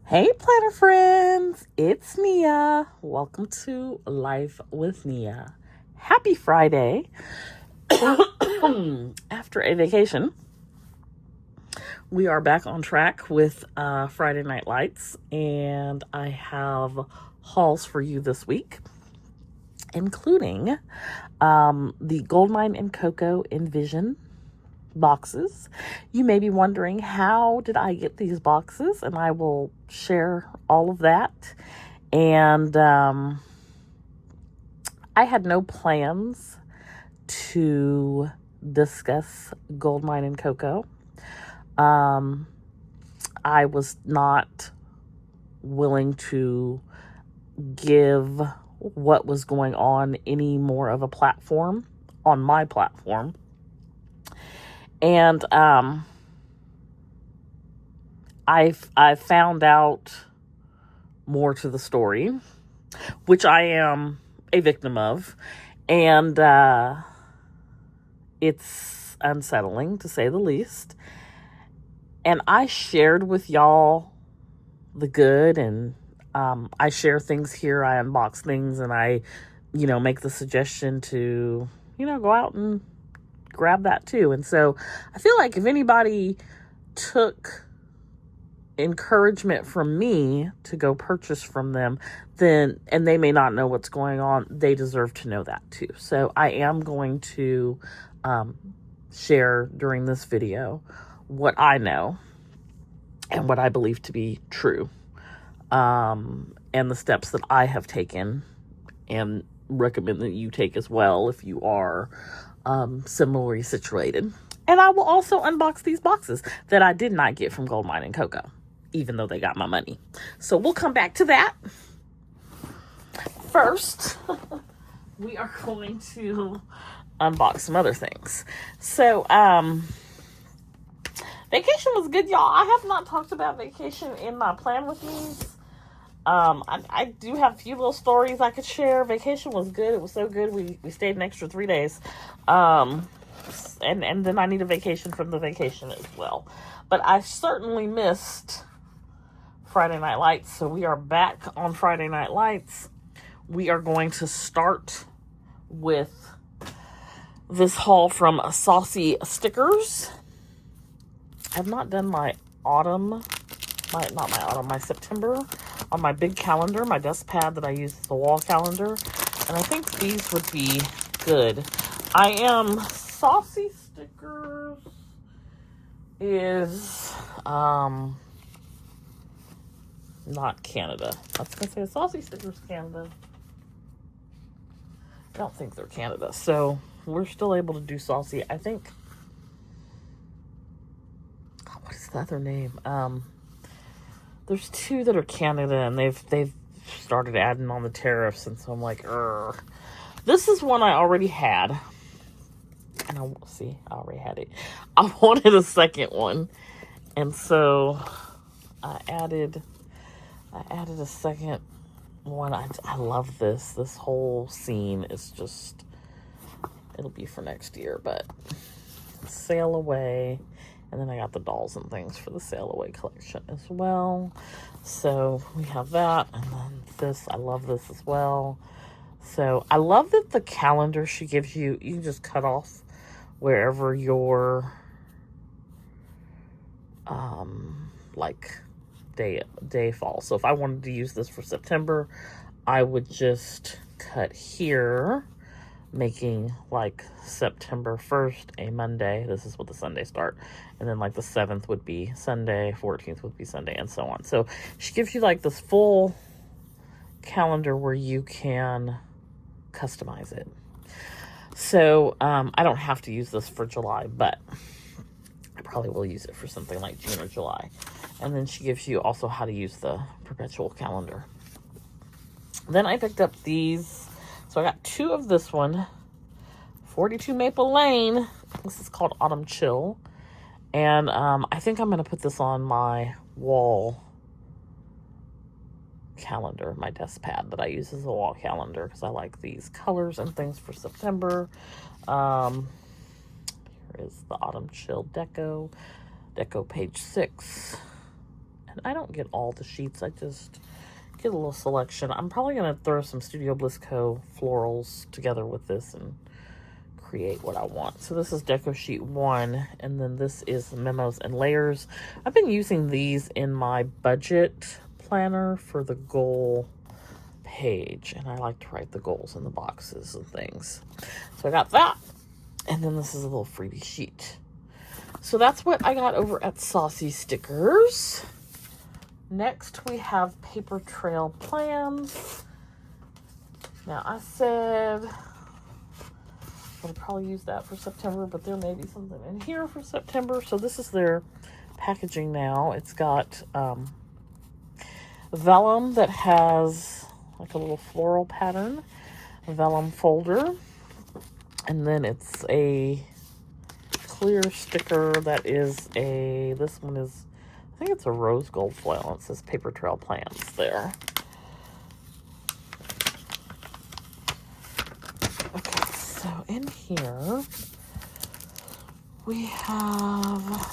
Hey planner friends, it's Nia. Welcome to Life with Nia. Happy Friday. After a vacation, we are back on track with Friday Night Lights, and I have hauls for you this week, including the Goldmine Coco Envision boxes. You may be wondering, how did I get these boxes? And I will share all of that. And I had no plans to discuss Goldmine Coco. I was not willing to give what was going on any more of a platform on my platform. And I found out more to the story, which I am a victim of, and it's unsettling to say the least. And I shared with y'all the good, and I share things here, I unbox things, and I, make the suggestion to, go out and grab that too. And so I feel like if anybody took encouragement from me to go purchase from them, then, and they may not know what's going on, they deserve to know that too. So I am going to share during this video what I know and what I believe to be true, and the steps that I have taken and recommend that you take as well if you are similarly situated. And I will also unbox these boxes that I did not get from Goldmine Coco, even though they got my money. So we'll come back to that. First, we are going to unbox some other things. So, vacation was good, y'all. I have not talked about vacation in my plan with me. I do have a few little stories I could share. Vacation was good. It was so good. We stayed an extra 3 days. And then I need a vacation from the vacation as well. But I certainly missed Friday Night Lights. So we are back on Friday Night Lights. We are going to start with this haul from Saucy Stickers. I've not done my September on my big calendar, my desk pad that I use as a wall calendar. And I think these would be good. Saucy Stickers is, not Canada. I was going to say Saucy Stickers Canada. I don't think they're Canada. So we're still able to do Saucy. I think, what is the other name? There's two that are Canada, and they've started adding on the tariffs, and so I'm like, ugh. This is one I already had, and I already had it. I wanted a second one, and so I added a second one. I love this. This whole scene is just, it'll be for next year, but Sail Away. And then I got the dolls and things for the Sail Away collection as well. So we have that. And then this, I love this as well. So I love that the calendar she gives you, you can just cut off wherever your, day falls. So if I wanted to use this for September, I would just cut here, making September 1st a Monday. This is what the Sunday start. And then the 7th would be Sunday, 14th would be Sunday, and so on. So she gives you this full calendar where you can customize it. So I don't have to use this for July, but I probably will use it for something like June or July. And then she gives you also how to use the perpetual calendar. Then I picked up these. So I got two of this one, 42 Maple Lane. This is called Autumn Chill. And I think I'm going to put this on my wall calendar, my desk pad that I use as a wall calendar, because I like these colors and things for September. Here is the Autumn Chill deco page 6. And I don't get all the sheets. I just get a little selection. I'm probably going to throw some Studio Bliss Co. florals together with this and create what I want. So this is Deco Sheet 1, and then this is Memos and Layers. I've been using these in my budget planner for the goal page, and I like to write the goals in the boxes and things. So I got that, and then this is a little freebie sheet. So that's what I got over at Saucy Stickers. Next, we have Paper Trail Plans. Now, I said I'll probably use that for September, but there may be something in here for September. So this is their packaging now. It's got vellum that has like a little floral pattern, vellum folder, and then it's a clear sticker that is this one is, I think it's a rose gold foil. It says Paper Trail Plans there. Okay, so in here we have,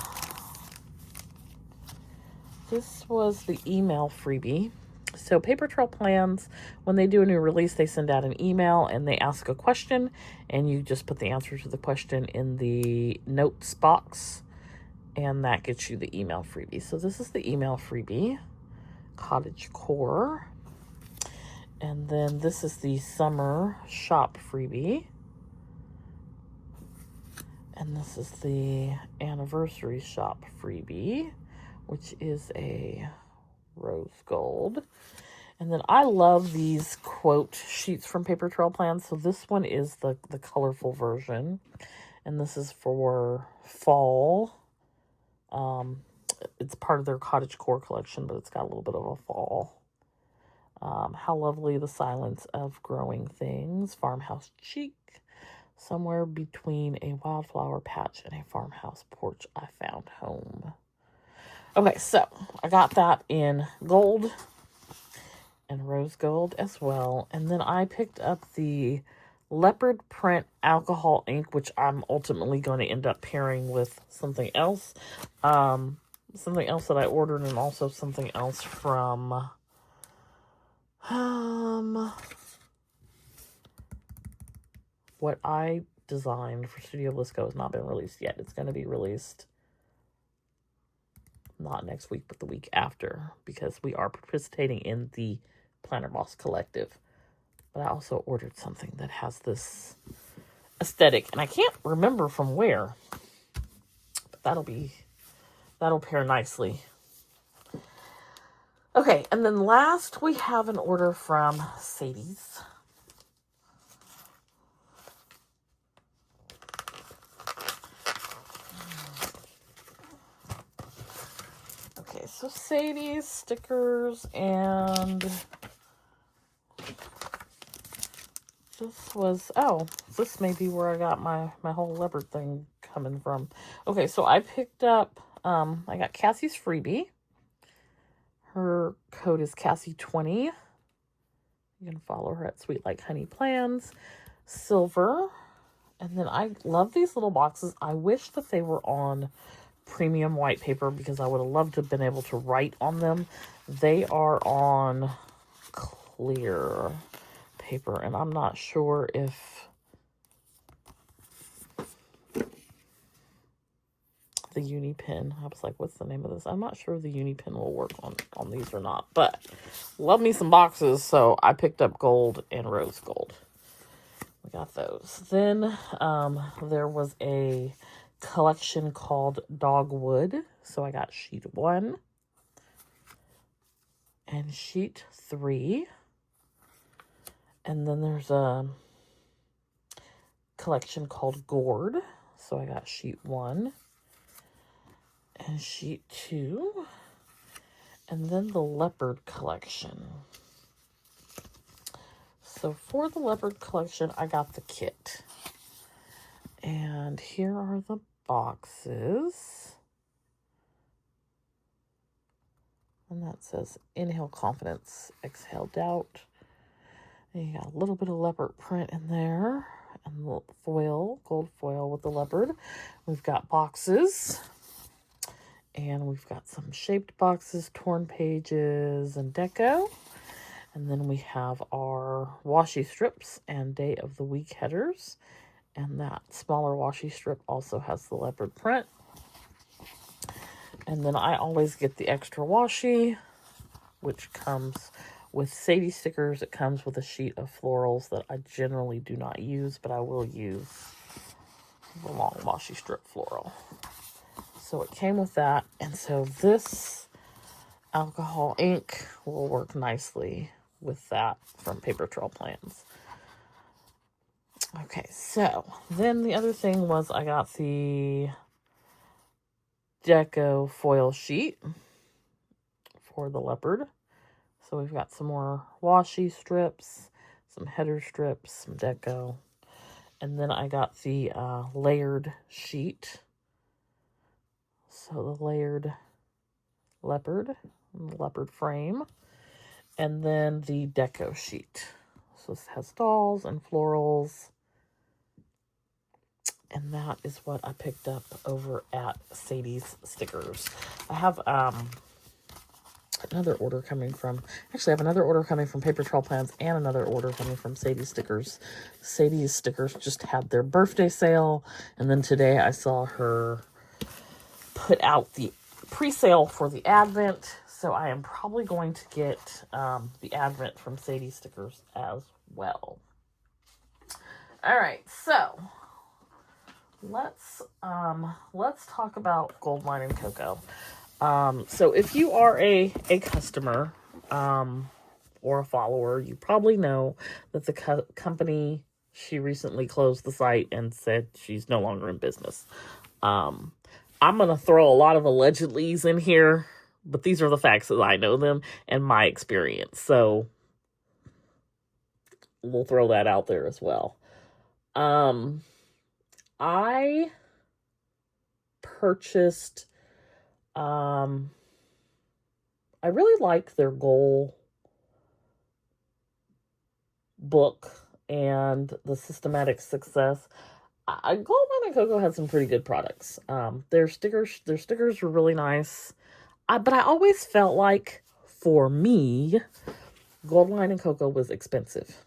this was the email freebie. So Paper Trail Plans, when they do a new release, they send out an email and they ask a question, and you just put the answer to the question in the notes box, and that gets you the email freebie. So this is the email freebie, Cottage Core. And then this is the summer shop freebie. And this is the anniversary shop freebie, which is a rose gold. And then I love these quote sheets from Paper Trail Plans. So this one is the colorful version, and this is for fall. It's part of their Cottage Core collection, but it's got a little bit of a fall. How lovely the silence of growing things. Farmhouse chic. Somewhere between a wildflower patch and a farmhouse porch, I found home. Okay, so I got that in gold and rose gold as well. And then I picked up the leopard print alcohol ink, which I'm ultimately going to end up pairing with something else. Something else that I ordered, and also something else from what I designed for Studio Bliss Co. has not been released yet. It's going to be released not next week, but the week after, because we are participating in the Planner Boss Collective. But I also ordered something that has this aesthetic, and I can't remember from where, but that'll pair nicely. Okay, and then last we have an order from Sadie's. Okay, so Sadie's Stickers, and this may be where I got my whole leopard thing coming from. Okay, so I picked up, I got Cassie's freebie. Her code is Cassie20. You can follow her at Sweet Like Honey Plans. Silver. And then I love these little boxes. I wish that they were on premium white paper, because I would have loved to have been able to write on them. They are on clear paper, and I'm not sure if the uni pen, I was like, what's the name of this? I'm not sure if the uni pen will work on these or not, but love me some boxes, so I picked up gold and rose gold. We got those. Then there was a collection called Dogwood, so I got sheet 1 and sheet 3, and then there's a collection called Gourd, so I got sheet 1 and sheet 2, and then the leopard collection. So for the leopard collection, I got the kit. And here are the boxes. And that says inhale confidence, exhale doubt. And you got a little bit of leopard print in there. And the foil, gold foil with the leopard. We've got boxes. And we've got some shaped boxes, torn pages, and deco. And then we have our washi strips and day of the week headers. And that smaller washi strip also has the leopard print. And then I always get the extra washi, which comes with Sadie Stickers. It comes with a sheet of florals that I generally do not use, but I will use the long washi strip floral. So it came with that. And so this alcohol ink will work nicely with that from Paper Trail Plans. Okay, so then the other thing was I got the deco foil sheet for the leopard. So we've got some more washi strips, some header strips, some deco. And then I got the layered sheet. So the layered leopard frame. And then the deco sheet. So this has dolls and florals. And that is what I picked up over at Sadie's Stickers. I have another order coming from, actually I have another order coming from Paper Trail Plans and another order coming from Sadie Stickers. Sadie's Stickers just had their birthday sale, and then today I saw her put out the pre-sale for the Advent, so I am probably going to get the Advent from Sadie Stickers as well. All right, so let's talk about Goldmine Coco. So if you are a customer or a follower, you probably know that the company, she recently closed the site and said she's no longer in business. I'm going to throw a lot of allegedlys in here, but these are the facts as I know them and my experience. So we'll throw that out there as well. I purchased, I really like their goal book and the systematic success. Goldmine Coco had some pretty good products. Their stickers were really nice. But I always felt like, for me, Goldmine Coco was expensive.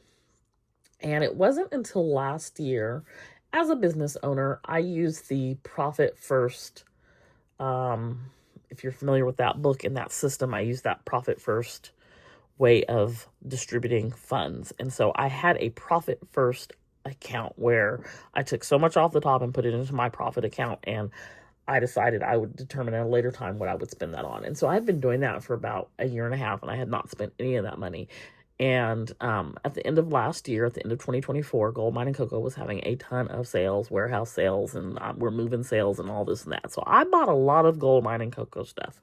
And it wasn't until last year, as a business owner, I used the Profit First. If you're familiar with that book and that system, I used that Profit First way of distributing funds. And so I had a Profit First account where I took so much off the top and put it into my profit account, and I decided I would determine at a later time what I would spend that on. And so I've been doing that for about a year and a half, and I had not spent any of that money. And at the end of last year, at the end of 2024, Goldmine Coco was having a ton of sales, warehouse sales, and we're moving sales and all this and that. So I bought a lot of Goldmine Coco stuff.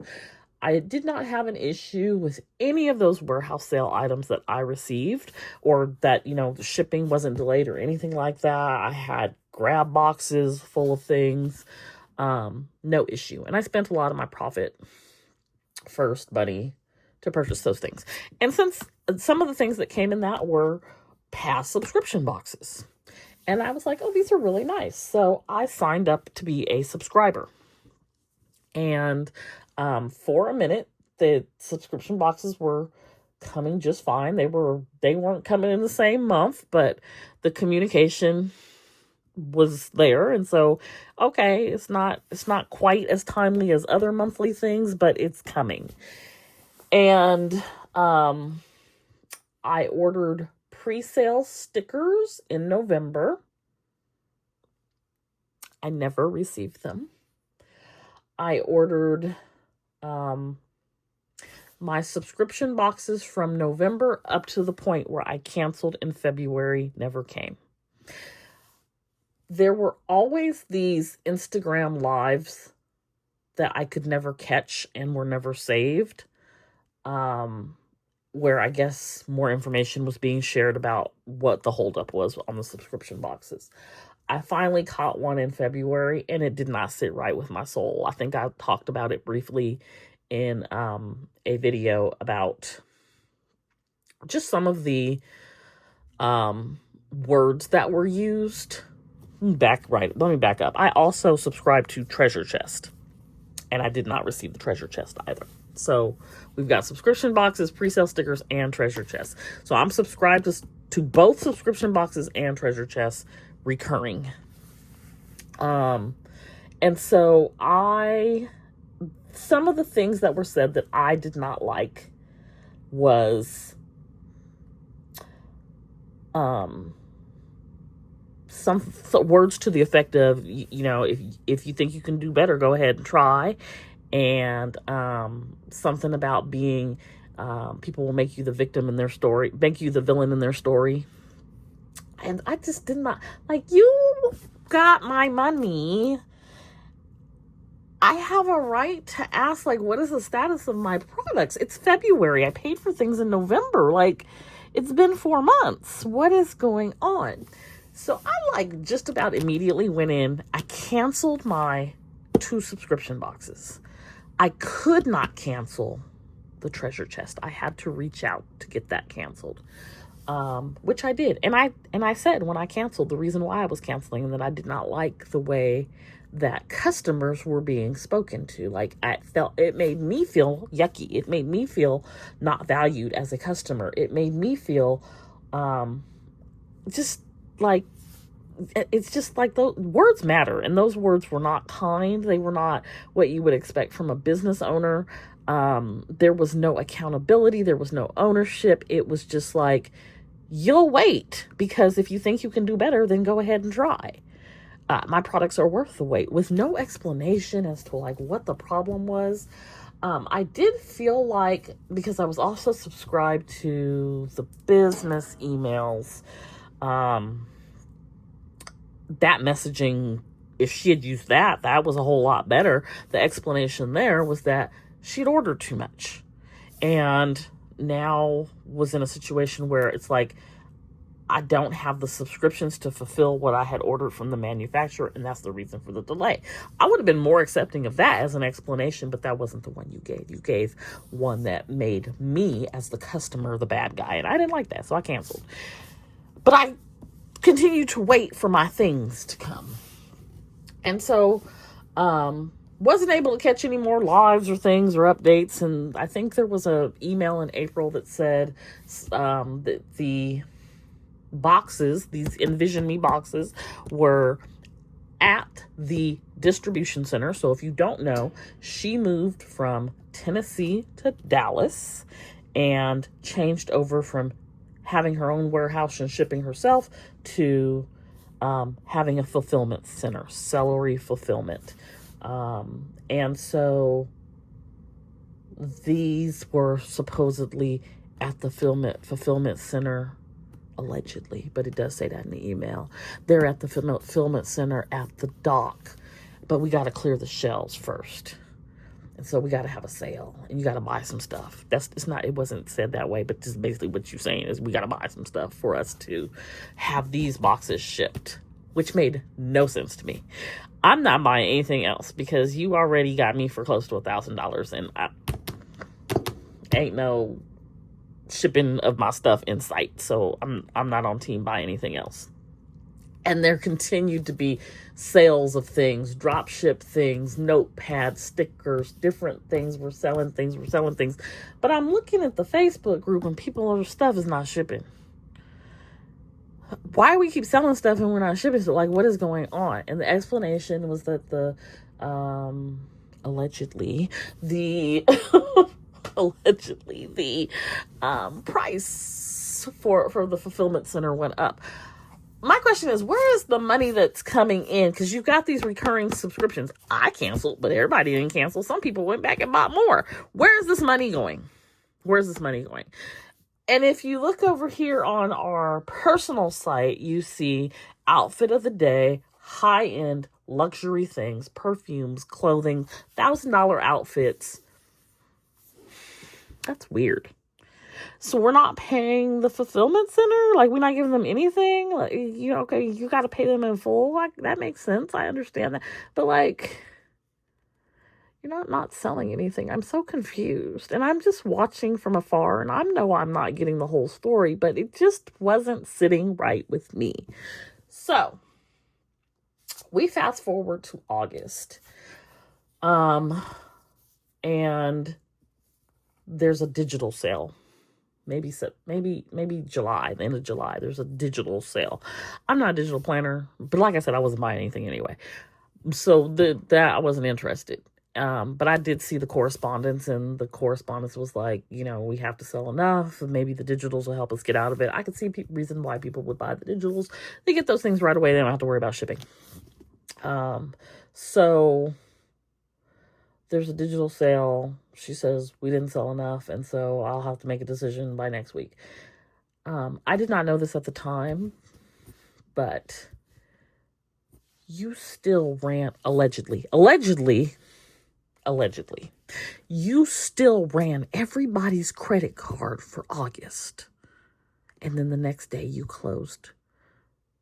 I did not have an issue with any of those warehouse sale items that I received, or that, the shipping wasn't delayed or anything like that. I had grab boxes full of things. No issue. And I spent a lot of my Profit First money to purchase those things. And since some of the things that came in that were past subscription boxes, and I was like, oh, these are really nice. So I signed up to be a subscriber. And for a minute, the subscription boxes were coming just fine. They weren't coming in the same month, but the communication was there. And so, okay, it's not quite as timely as other monthly things, but it's coming. And I ordered pre-sale stickers in November. I never received them. I ordered my subscription boxes from November up to the point where I canceled in February, never came. There were always these Instagram lives that I could never catch and were never saved, where I guess more information was being shared about what the holdup was on the subscription boxes. I finally caught one in February, and it did not sit right with my soul. I think I talked about it briefly in a video about just some of the words that were used. Let me back up. I also subscribe to Treasure Chest, And I did not receive the treasure chest either. So we've got subscription boxes, pre-sale stickers, and treasure chests. So I'm subscribed to both subscription boxes and treasure chests recurring. And so some of the things that were said that I did not like was, some words to the effect of, if you think you can do better, go ahead and try. And, something about being, people will make you the victim in their story, make you the villain in their story. And I just did not, like, you got my money. I have a right to ask, like, what is the status of my products? It's February. I paid for things in November. Like, it's been 4 months. What is going on? So I, just about immediately went in. I canceled my 2 subscription boxes. I could not cancel the treasure chest. I had to reach out to get that canceled, which I did. And I said when I canceled, the reason why I was canceling, and that I did not like the way that customers were being spoken to. Like, it made me feel yucky. It made me feel not valued as a customer. It made me feel, just like, it's just like the words matter. And those words were not kind. They were not what you would expect from a business owner. There was no accountability. There was no ownership. It was just like, you'll wait, because if you think you can do better, then go ahead and try. My products are worth the wait, with no explanation as to what the problem was. I did feel like, because I was also subscribed to the business emails, that messaging, if she had used that was a whole lot better. The explanation there was that she'd ordered too much and now was in a situation where it's like, I don't have the subscriptions to fulfill what I had ordered from the manufacturer, and that's the reason for the delay. I would have been more accepting of that as an explanation, but that wasn't the one you gave. You gave one that made me, as the customer, the bad guy, and I didn't like that, so I canceled. But I continued to wait for my things to come. And so, wasn't able to catch any more lives or things or updates, and I think there was an email in April that said that the boxes, these Envision Me boxes, were at the distribution center. So if you don't know, she moved from Tennessee to Dallas and changed over from having her own warehouse and shipping herself to having a fulfillment center, celery fulfillment. And so these were supposedly at the fulfillment center, allegedly, but it does say that in the email. They're at the fulfillment center at the dock, but we got to clear the shelves first. And so we got to have a sale, and you got to buy some stuff. It wasn't said that way, but just basically what you're saying is we got to buy some stuff for us to have these boxes shipped, which made no sense to me. I'm not buying anything else because you already got me for close to $1,000, and I ain't no shipping of my stuff in sight. So I'm not on team buy anything else. And there continued to be sales of things, drop ship things, notepad stickers, different things. We're selling things. But I'm looking at the Facebook group and people's stuff is not shipping. Why do we keep selling stuff and we're not shipping? So what is going on? And the explanation was that allegedly the price for the fulfillment center went up. My question is, where is the money that's coming in? Because you've got these recurring subscriptions. I canceled, but everybody didn't cancel. Some people went back and bought more. Where is this money going? And if you look over here on our personal site, you see outfit of the day, high-end luxury things, perfumes, clothing, $1,000 outfits. That's weird. So we're not paying the fulfillment center? We're not giving them anything? Okay, you got to pay them in full? That makes sense. I understand that. But, you're not selling anything. I'm so confused. And I'm just watching from afar, and I know I'm not getting the whole story, but it just wasn't sitting right with me. So, we fast forward to August. and there's a digital sale. Maybe July, the end of July, there's a digital sale. I'm not a digital planner, but like I said, I wasn't buying anything anyway. So that I wasn't interested. But I did see the correspondence, and the correspondence was like, we have to sell enough, and maybe the digitals will help us get out of it. I could see reason why people would buy the digitals. They get those things right away. They don't have to worry about shipping. So there's a digital sale. She says we didn't sell enough, and so I'll have to make a decision by next week. I did not know this at the time, but you still ran, allegedly, you still ran everybody's credit card for August. And then the next day you closed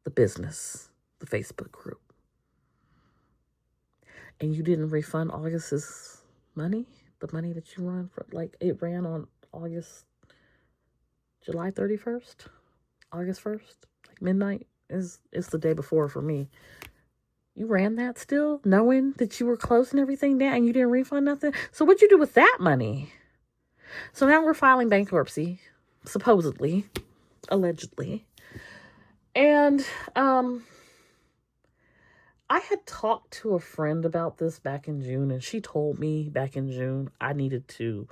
the business, the Facebook group. And you didn't refund August's money? The money that you run for, it ran on July 31st? August 1st? Midnight is the day before for me. You ran that still, knowing that you were closing everything down and you didn't refund nothing? So what'd you do with that money? So now we're filing bankruptcy, supposedly, allegedly. And I had talked to a friend about this back in June, and she told me back in June I needed to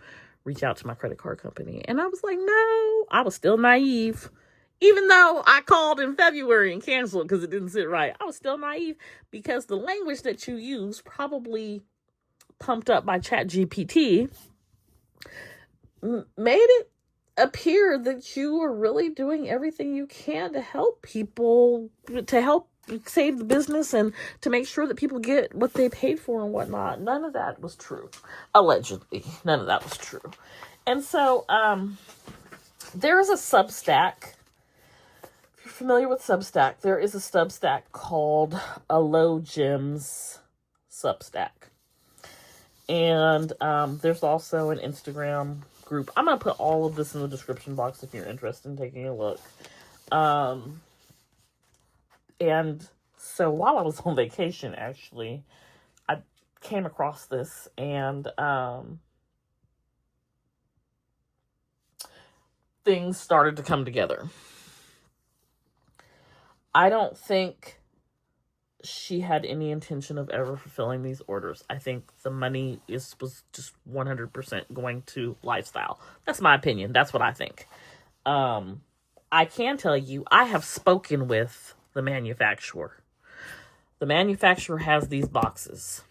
reach out to my credit card company. And I was like, no, I was still naive. Even though I called in February and canceled because it didn't sit right, I was still naive because the language that you use, probably pumped up by ChatGPT, made it appear that you were really doing everything you can to help people, to help save the business and to make sure that people get what they paid for and whatnot. None of that was true. Allegedly, none of that was true. And so there is a Substack. If you're familiar with Substack, there is a Substack called A Low Gems Substack. And there's also an Instagram group. I'm going to put all of this in the description box if you're interested in taking a look. And so while I was on vacation, actually, I came across this, and things started to come together. I don't think she had any intention of ever fulfilling these orders. I think the money was just 100% going to lifestyle. That's my opinion. That's what I think. I can tell you, I have spoken with the manufacturer. The manufacturer has these boxes.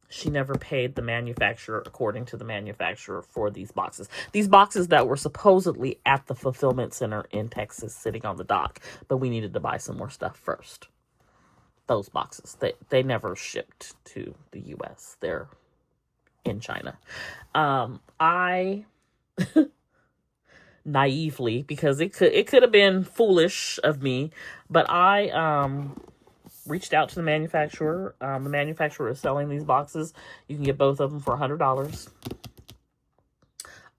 She never paid the manufacturer, according to the manufacturer, for these boxes. These boxes that were supposedly at the fulfillment center in Texas sitting on the dock, but we needed to buy some more stuff first. Those boxes, they never shipped to the U.S. They're in China. I naively, because it could have been foolish of me, but I reached out to the manufacturer. The manufacturer is selling these boxes. You can get both of them for $100.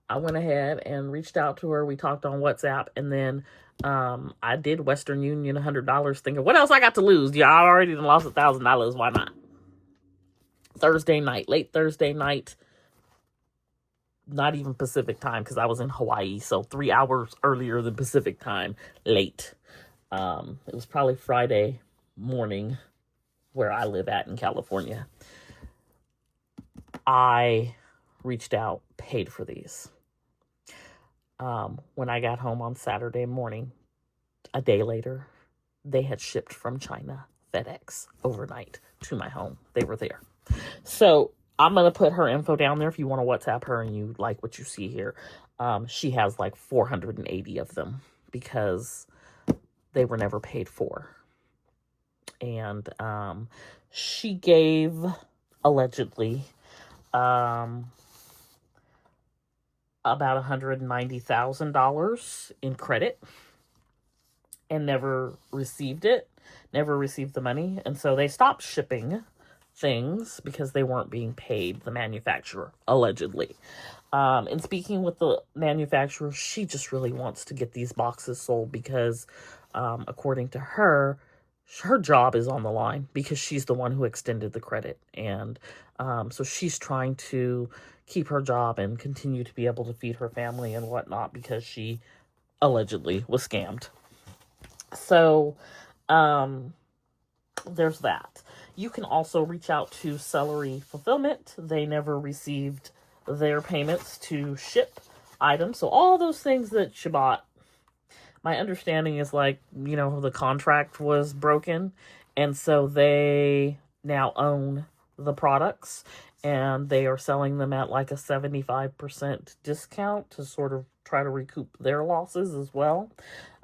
I went ahead and reached out to her. We talked on WhatsApp, and then I did Western Union $100, thinking, what else I got to lose? Yeah, I already lost $1,000. Why not? Late Thursday night, not even Pacific time, because I was in Hawaii, so 3 hours earlier than Pacific time, late. It was probably Friday morning where I live at in California. I reached out, paid for these. When I got home on Saturday morning, a day later, they had shipped from China, FedEx, overnight to my home. They were there. So I'm going to put her info down there if you want to WhatsApp her and you like what you see here. She has like 480 of them because they were never paid for. And she gave, allegedly, about $190,000 in credit and never received it, never received the money. And so they stopped shipping things because they weren't being paid, the manufacturer, allegedly. And speaking with the manufacturer, she just really wants to get these boxes sold because, according to her job is on the line because she's the one who extended the credit. And so she's trying to keep her job and continue to be able to feed her family and whatnot because she allegedly was scammed. So, there's that. You can also reach out to Celery Fulfillment. They never received their payments to ship items. So all those things that you bought, my understanding is like, the contract was broken. And so they now own the products and they are selling them at like a 75% discount to sort of try to recoup their losses as well.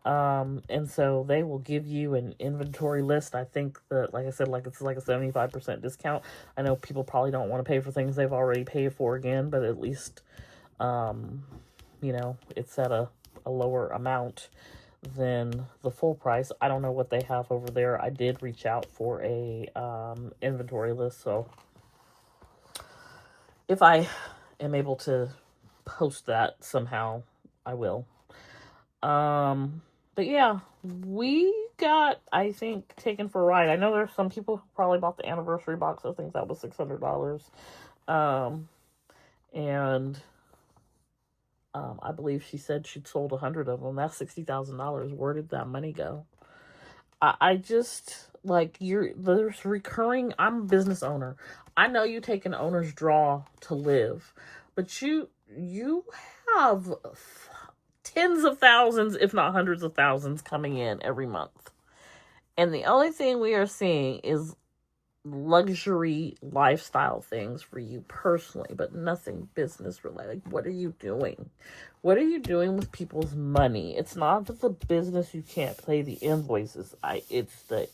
And so they will give you an inventory list. I think that, like I said, it's like a 75% discount. I know people probably don't want to pay for things they've already paid for again, but at least, it's at a lower amount than the full price. I don't know what they have over there. I did reach out for a, inventory list. So if I am able to post that somehow, I will. But yeah, we got, I think, taken for a ride. I know there's some people who probably bought the anniversary box. I think that was $600. I believe she said she'd sold 100 of them. That's $60,000. Where did that money go? I just, there's recurring, I'm a business owner. I know you take an owner's draw to live, but you have tens of thousands, if not hundreds of thousands, coming in every month. And the only thing we are seeing is luxury lifestyle things for you personally, but nothing business related. What are you doing? What are you doing with people's money? It's not that the business you can't pay the invoices. It's that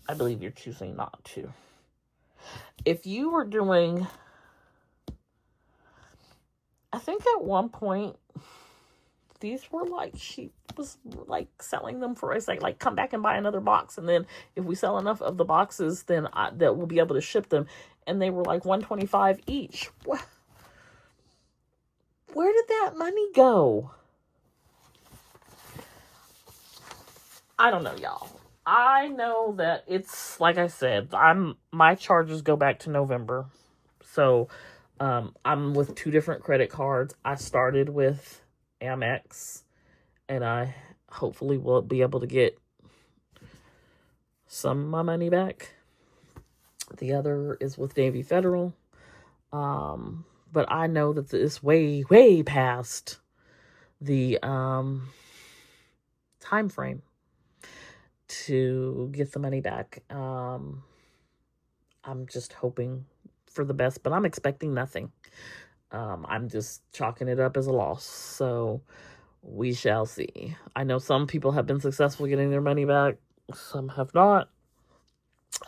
I believe you're choosing not to. If you were doing, I think at one point, these were she was selling them for us, like come back and buy another box, and then if we sell enough of the boxes, then that we'll be able to ship them. And they were like $125 each. Where did that money go? I don't know, y'all. I know that it's, like I said, my charges go back to November. So I'm with 2 different credit cards. I started with Amex, and I hopefully will be able to get some of my money back. The other is with Navy Federal. But I know that it's way, way past the time frame to get the money back. I'm just hoping for the best, but I'm expecting nothing. I'm just chalking it up as a loss. So we shall see. I know some people have been successful getting their money back. Some have not.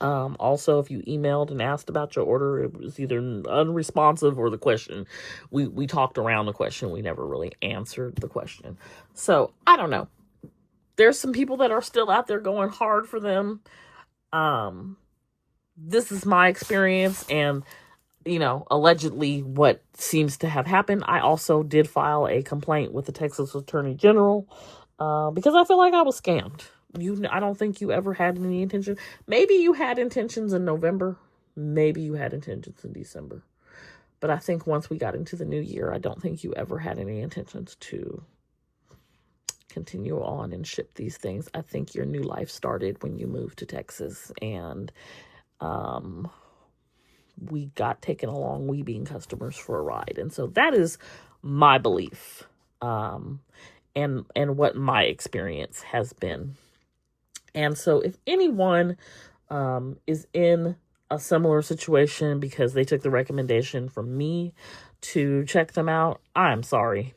Also, if you emailed and asked about your order, it was either unresponsive or the question. We talked around the question. We never really answered the question. So I don't know. There's some people that are still out there going hard for them. This is my experience and, allegedly what seems to have happened. I also did file a complaint with the Texas Attorney General because I feel like I was scammed. I don't think you ever had any intention. Maybe you had intentions in November. Maybe you had intentions in December. But I think once we got into the new year, I don't think you ever had any intentions to continue on and ship these things. I think your new life started when you moved to Texas, and we got taken along, we being customers, for a ride. And so that is my belief, and what my experience has been. And so if anyone is in a similar situation because they took the recommendation from me to check them out, I'm sorry.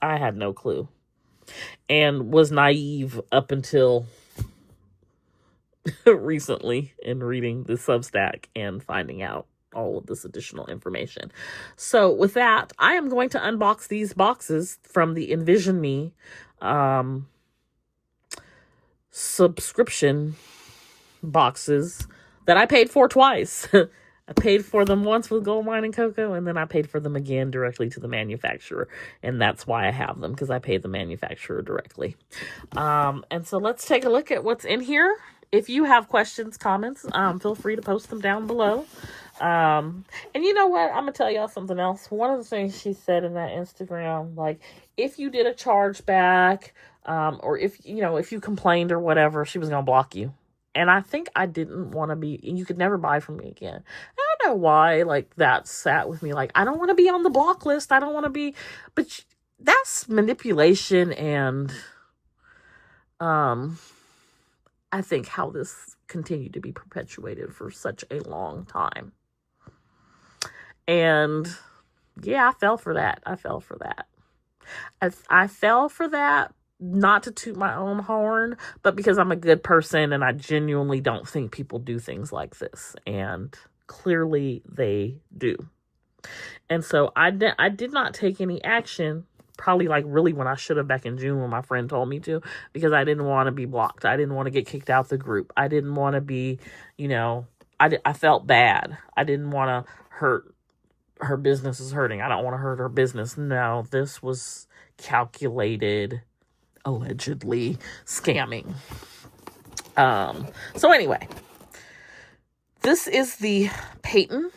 I had no clue and was naive up until recently in reading the Substack and finding out all of this additional information. So with that, I am going to unbox these boxes from the Envision Me subscription boxes that I paid for twice. I paid for them once with Goldmine Coco, and then I paid for them again directly to the manufacturer. And that's why I have them, because I paid the manufacturer directly. And so let's take a look at what's in here. If you have questions, comments, feel free to post them down below. And you know what? I'm gonna tell y'all something else. One of the things she said in that Instagram, like, if you did a chargeback, or if if you complained or whatever, she was gonna block you. And I think I didn't want to be. You could never buy from me again. I don't know why. Like, that sat with me. Like, I don't want to be on the block list. I don't want to be. But that's manipulation, and I think how this continued to be perpetuated for such a long time. And yeah, I fell for that. I fell for that. I fell for that, not to toot my own horn, but because I'm a good person and I genuinely don't think people do things like this. And clearly they do. And so I did not take any action, probably like really when I should have back in June when my friend told me to, because I didn't want to be blocked. I didn't want to get kicked out the group. I didn't want to be, I felt bad. I didn't want to hurt her business is hurting. I don't want to hurt her business. No, this was calculated, allegedly scamming. So anyway, this is the Payton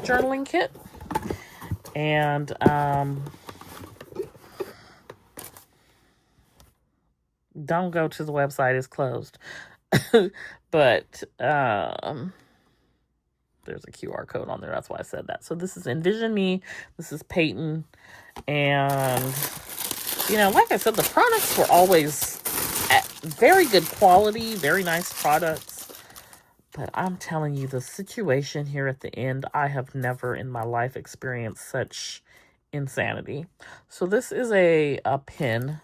journaling kit. And don't go to the website, it's closed. But there's a QR code on there. That's why I said that. So this is Envision Me. This is Payton. And, like I said, the products were always at very good quality, very nice products. But I'm telling you, the situation here at the end, I have never in my life experienced such insanity. So this is a pin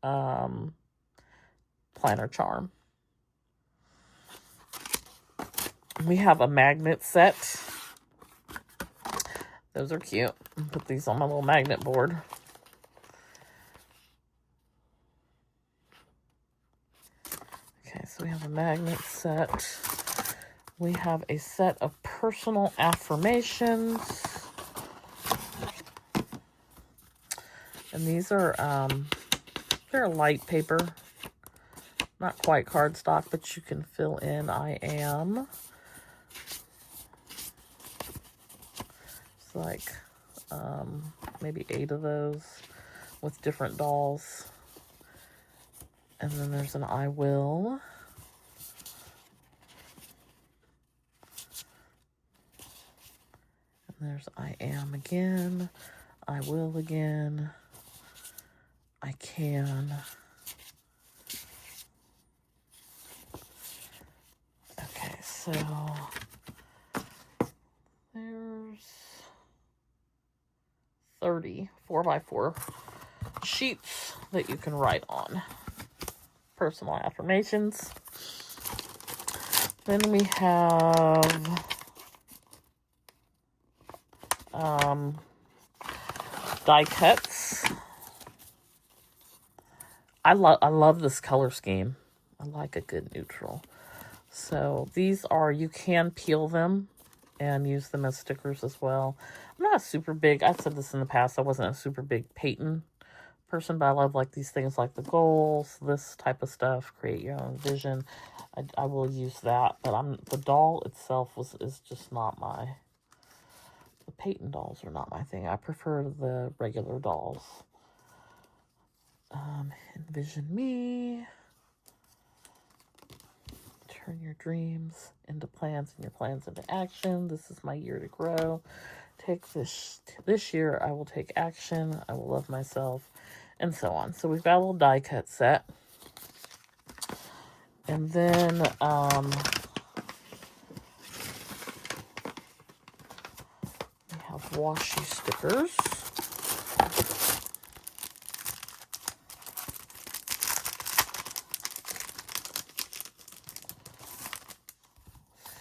planner charm. We have a magnet set. Those are cute. Put these on my little magnet board. Okay, so we have a magnet set. We have a set of personal affirmations. And these are, they're light paper. Not quite cardstock, but you can fill in I am. It's like maybe 8 of those with different dolls. And then there's an I will. And there's I am again. I will again. I can. Okay, so there's 30 4x4 sheets that you can write on. Personal affirmations. Then we have die cuts. I love this color scheme. I like a good neutral. So these are, you can peel them and use them as stickers as well. I'm not a super big, I've said this in the past, I wasn't a super big Payton person, but I love like these things like the goals, this type of stuff, create your own vision. I will use that, but the doll itself is just not the Payton dolls are not my thing. I prefer the regular dolls. Envision Me. Turn your dreams into plans and your plans into action. This is my year to grow. Take this year, I will take action. I will love myself, and so on. So we've got a little die cut set. And then we have washi stickers.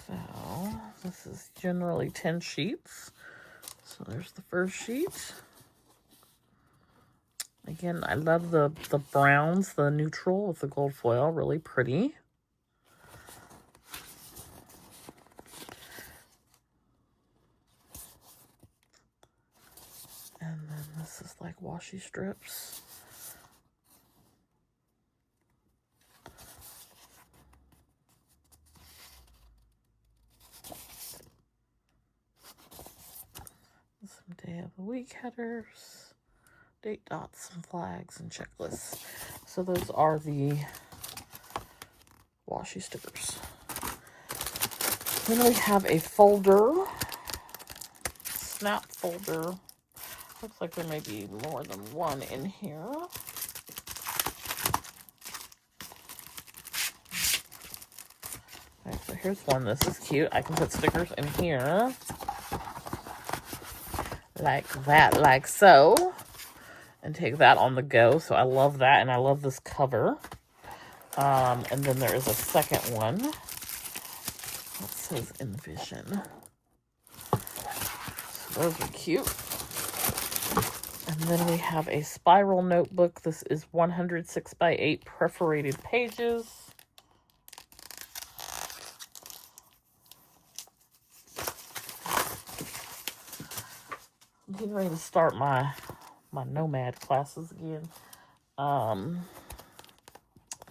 So this is generally 10 sheets. So there's the first sheet. Again, I love the browns, the neutral with the gold foil, really pretty. And then this is like washi strips. week headers, date dots, and flags, and checklists. So those are the washi stickers. Then we have a folder, snap folder. Looks like there may be more than one in here. Okay, so here's one. This is cute. I can put stickers in here. Like that, like so. And take that on the go. So I love that, and I love this cover. And then there is a second one that says Envision. So those are cute. And then we have a spiral notebook. This is 106 by 8 perforated pages. I'm getting ready to start my Nomad classes again.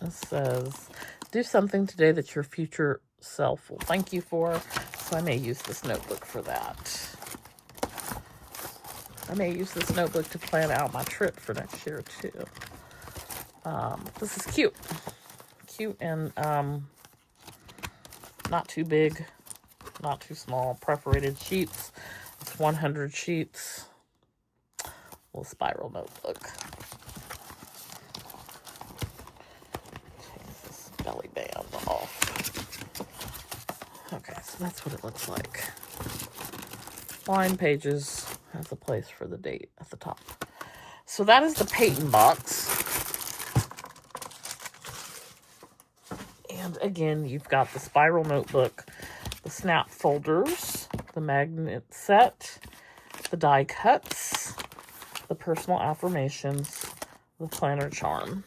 This says, do something today that your future self will thank you for. So I may use this notebook for that. I may use this notebook to plan out my trip for next year too. This is cute. Cute and not too big, not too small. Perforated sheets. It's 100 sheets. Little spiral notebook. Take this belly band off. Okay, so that's what it looks like. Line pages has a place for the date at the top. So that is the Payton box. And again, you've got the spiral notebook, the snap folders, the magnet set, the die cuts, the personal affirmations, the planner charm.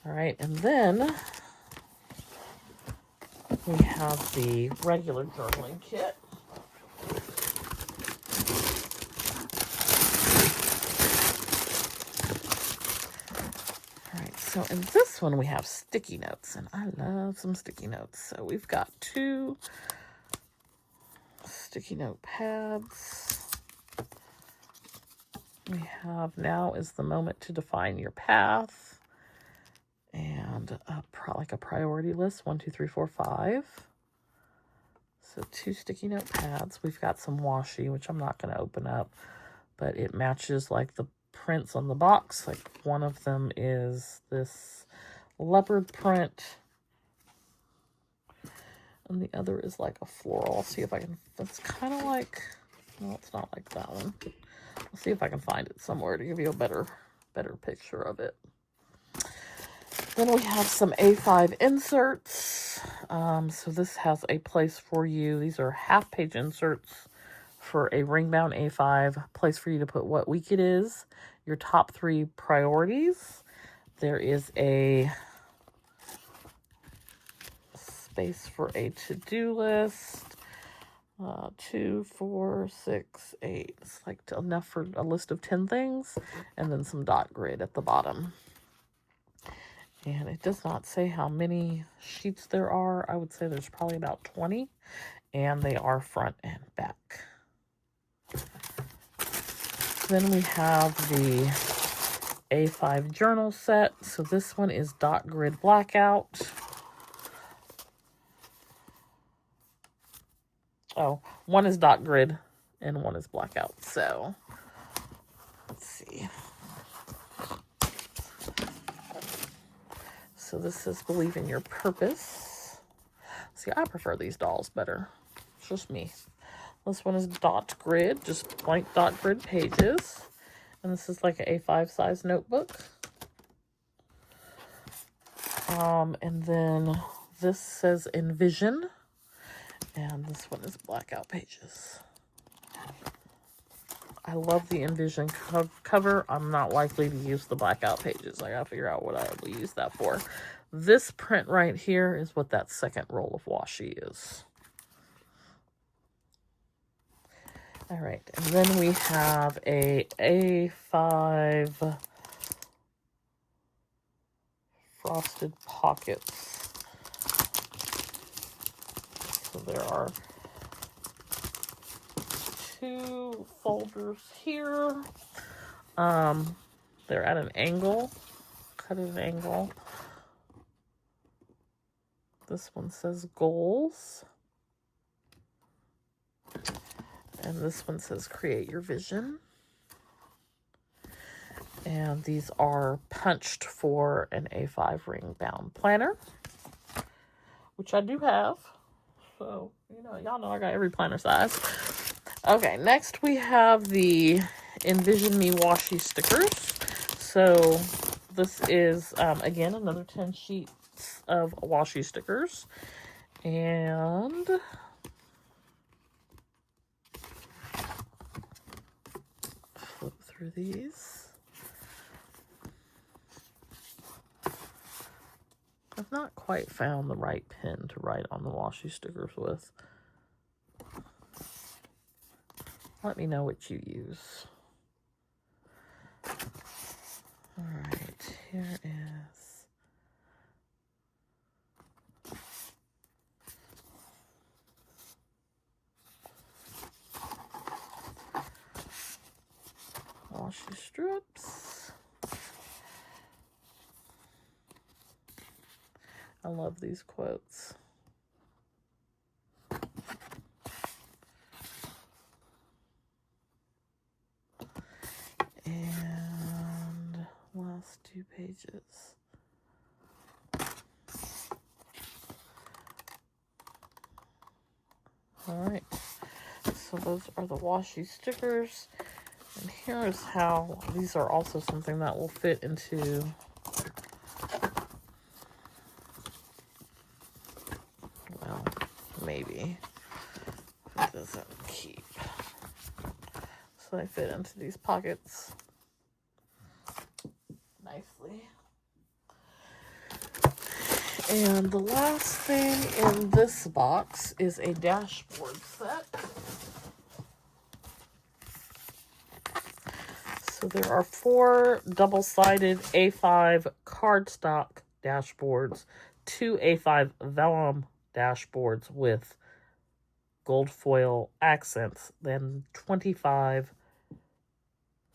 All right, and then we have the regular journaling kit. All right, so in this one we have sticky notes, and I love some sticky notes. So we've got 2 sticky note pads. We have now is the moment to define your path, and like a priority list, 1, 2, 3, 4, 5. So 2 sticky note pads. We've got some washi, which I'm not going to open up, but it matches like the prints on the box. Like one of them is this leopard print, and the other is like a floral. I'll see if I can, that's kind of like, no, it's not like that one. I'll see if I can find it somewhere to give you a better picture of it. Then we have some A5 inserts. So this has a place for you. These are half-page inserts for a ring-bound A5. Place for you to put what week it is, your top 3 priorities. There is a space for a to-do list. 2, 4, 6, 8. It's like enough for a list of 10 things. And then some dot grid at the bottom. And it does not say how many sheets there are. I would say there's probably about 20. And they are front and back. Then we have the A5 journal set. So this one is dot grid blackout. Oh, one is dot grid and one is blackout. So let's see. So this says believe in your purpose. See, I prefer these dolls better. It's just me. This one is dot grid, just blank dot grid pages. And this is like an A5 size notebook. And then this says Envision. And this one is blackout pages. I love the Envision cover. I'm not likely to use the blackout pages. I gotta figure out what I will use that for. This print right here is what that second roll of washi is. All right, and then we have a A5 frosted pockets. So there are 2 folders here. They're at an angle, cut at an angle. This one says goals. And this one says create your vision. And these are punched for an A5 ring bound planner, which I do have. So, you know, y'all know I got every planner size. Okay, next we have the Envision Me washi stickers. So this is, again, another 10 sheets of washi stickers. And flip through these. I've not quite found the right pen to write on the washi stickers with. Let me know what you use. All right, here is washi strips. I love these quotes. And last 2 pages. All right, so those are the washi stickers. And here is how these are also something that will fit into maybe if it doesn't keep. So they fit into these pockets nicely. And the last thing in this box is a dashboard set. So there are 4 double-sided A5 cardstock dashboards, 2 A5 vellum dashboards with gold foil accents, then 25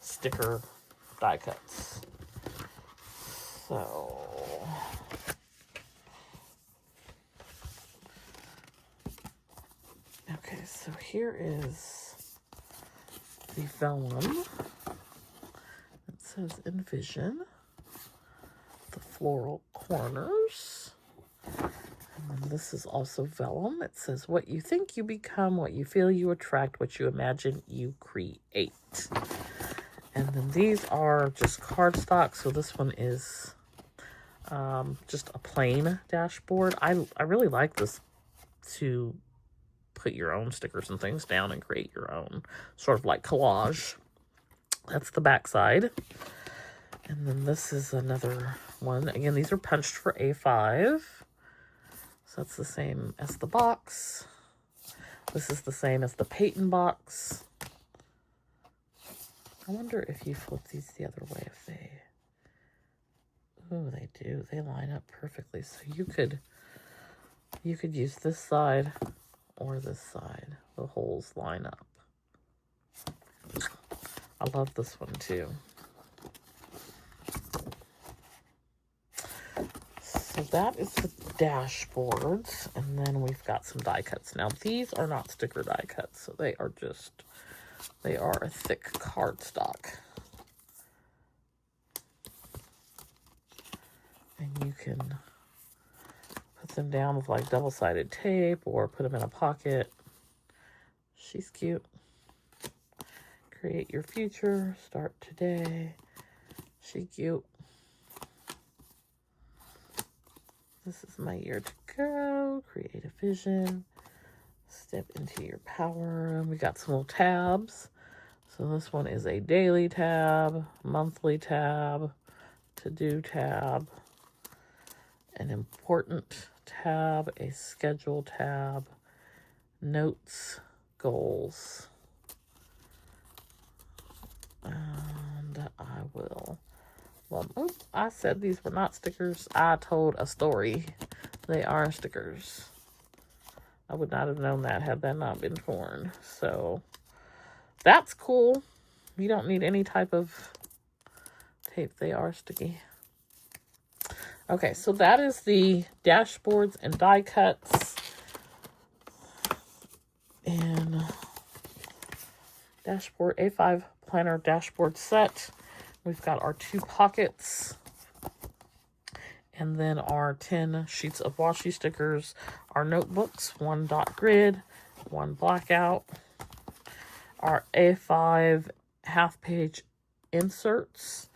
sticker die cuts. So okay, so here is the vellum. It says Envision, the floral corners. And then this is also vellum. It says, what you think you become, what you feel you attract, what you imagine you create. And then these are just cardstock. So this one is just a plain dashboard. I really like this to put your own stickers and things down and create your own sort of like collage. That's the back side. And then this is another one. Again, these are punched for A5. So that's the same as the box. This is the same as the Payton box. I wonder if you flip these the other way, if they... Oh, they do. They line up perfectly. So you could use this side or this side. The holes line up. I love this one too. So that is the dashboards, and then we've got some die cuts. Now these are not sticker die cuts, so they are a thick cardstock. And you can put them down with like double-sided tape or put them in a pocket. She's cute. Create your future, start today. She cute. This is my year to go. Create a vision. Step into your power. And we got some little tabs. So this one is a daily tab, monthly tab, to-do tab, an important tab, a schedule tab, notes, goals. And I will... Well, oops, I said these were not stickers. I told a story. They are stickers. I would not have known that had that not been torn. So that's cool. You don't need any type of tape. They are sticky. Okay, so that is the dashboards and die cuts. And dashboard A5 planner dashboard set. We've got our 2 pockets. And then our 10 sheets of washi stickers, our notebooks, 1 dot grid, 1 blackout, our A5 half-page inserts,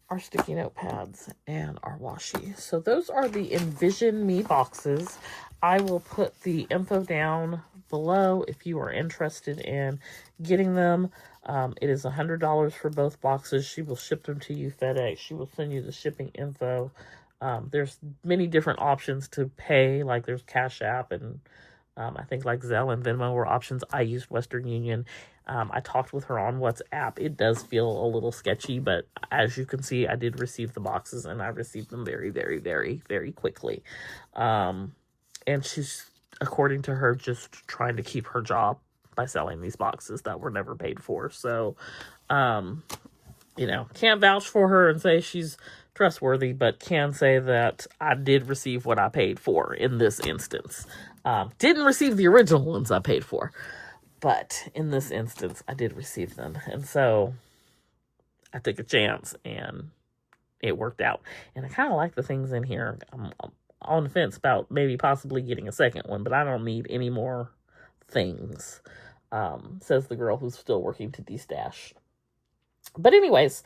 our sticky notepads, and our washi. So those are the Envision Me boxes. I will put the info down below if you are interested in getting them. It is $100 for both boxes. She will ship them to you FedEx. She will send you the shipping info. There's many different options to pay, like there's Cash App and I think like Zelle and Venmo were options. I used Western Union. I talked with her on WhatsApp. It does feel a little sketchy, but as you can see, I did receive the boxes and I received them very, very, very, very quickly. And she's, according to her, just trying to keep her job by selling these boxes that were never paid for. So, you know, can't vouch for her and say she's trustworthy, but can say that I did receive what I paid for in this instance. Didn't receive the original ones I paid for, but in this instance, I did receive them. And so I took a chance and it worked out. And I kind of like the things in here. I'm on the fence about maybe possibly getting a second one, but I don't need any more things, says the girl who's still working to Destash. But anyways,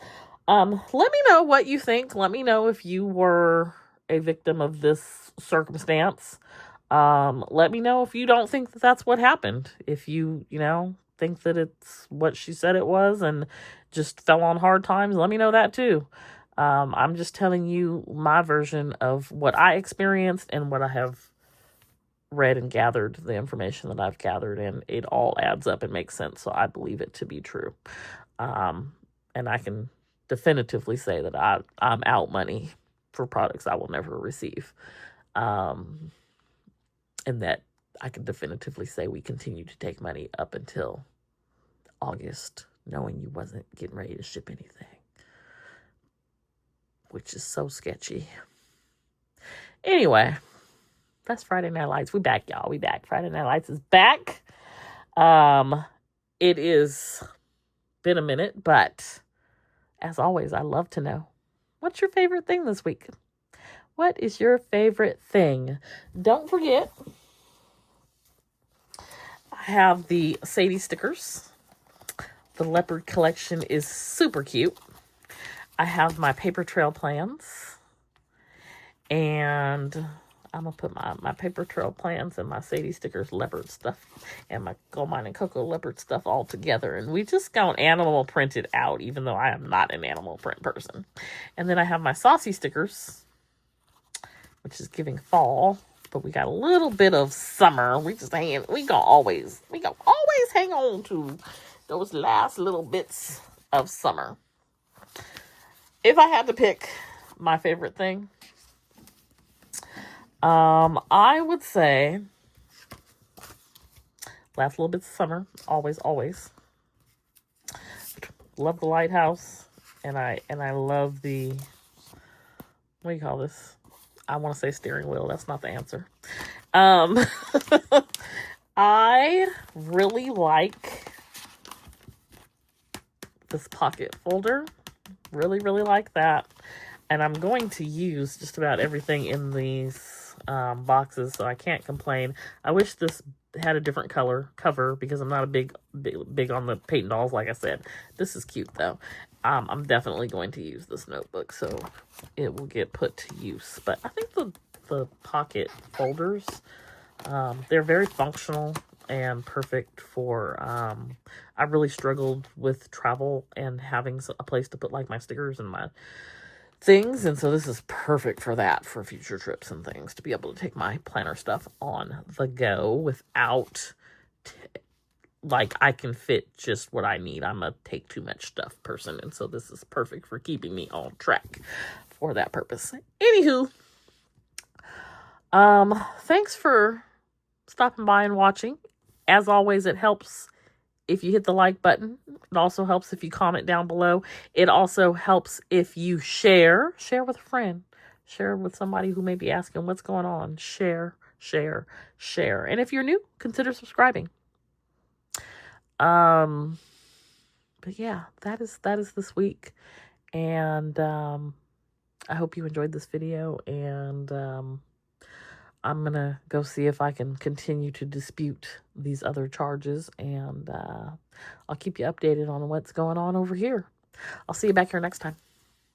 let me know what you think. Let me know if you were a victim of this circumstance. Let me know if you don't think that that's what happened. If you know, think that it's what she said it was and just fell on hard times, let me know that too. I'm just telling you my version of what I experienced and what I have read and gathered, the information that I've gathered, and it all adds up and makes sense. So I believe it to be true. And I can definitively say that I'm out money for products I will never receive. And that I can definitively say we continue to take money up until August, knowing you wasn't getting ready to ship anything, which is so sketchy. Anyway, that's Friday Night Lights. We back, y'all. We back. Friday Night Lights is back. It is been a minute, but as always, I love to know, what's your favorite thing this week? What is your favorite thing? Don't forget, I have the Sadie Stickers. The leopard collection is super cute. I have my paper trail plans. And I'm going to put my paper trail plans and my Sadie Stickers leopard stuff and my Goldmine Coco leopard stuff all together. And we just got animal printed out, even though I am not an animal print person. And then I have my Saucy Stickers, which is giving fall, but we got a little bit of summer. We gonna always hang on to those last little bits of summer. If I had to pick my favorite thing, I would say last little bits of summer, always. Love the lighthouse, and I love the, what do you call this? I want to say steering wheel. That's not the answer. I really like this pocket folder. Really like that. And I'm going to use just about everything in these boxes, so I can't complain. I wish this had a different cover because I'm not a big on the Payton dolls, like I said. This is cute though. I'm definitely going to use this notebook, so it will get put to use. But I think the pocket folders, they're very functional and perfect for, I really struggled with travel and having a place to put like my stickers and my things, and so this is perfect for that, for future trips and things, to be able to take my planner stuff on the go without like I can fit just what I need. I'm a take too much stuff person, and so this is perfect for keeping me on track for that purpose. Anywho, thanks for stopping by and watching. As always, it helps if you hit the like button. It also helps if you comment down below. It also helps if you share with a friend, share with somebody who may be asking what's going on. Share. And if you're new, consider subscribing. But yeah, that is this week. And I hope you enjoyed this video, and I'm going to go see if I can continue to dispute these other charges, and I'll keep you updated on what's going on over here. I'll see you back here next time.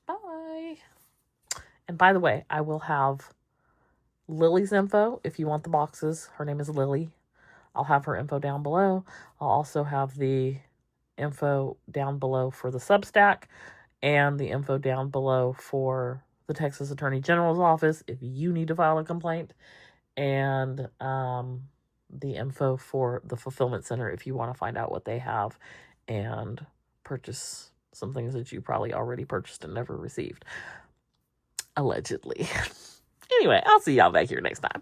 Bye. And by the way, I will have Lily's info if you want the boxes. Her name is Lily. I'll have her info down below. I'll also have the info down below for the Substack and the info down below for the Texas Attorney General's office if you need to file a complaint, and the info for the fulfillment center if you want to find out what they have and purchase some things that you probably already purchased and never received, allegedly. Anyway, I'll see y'all back here next time.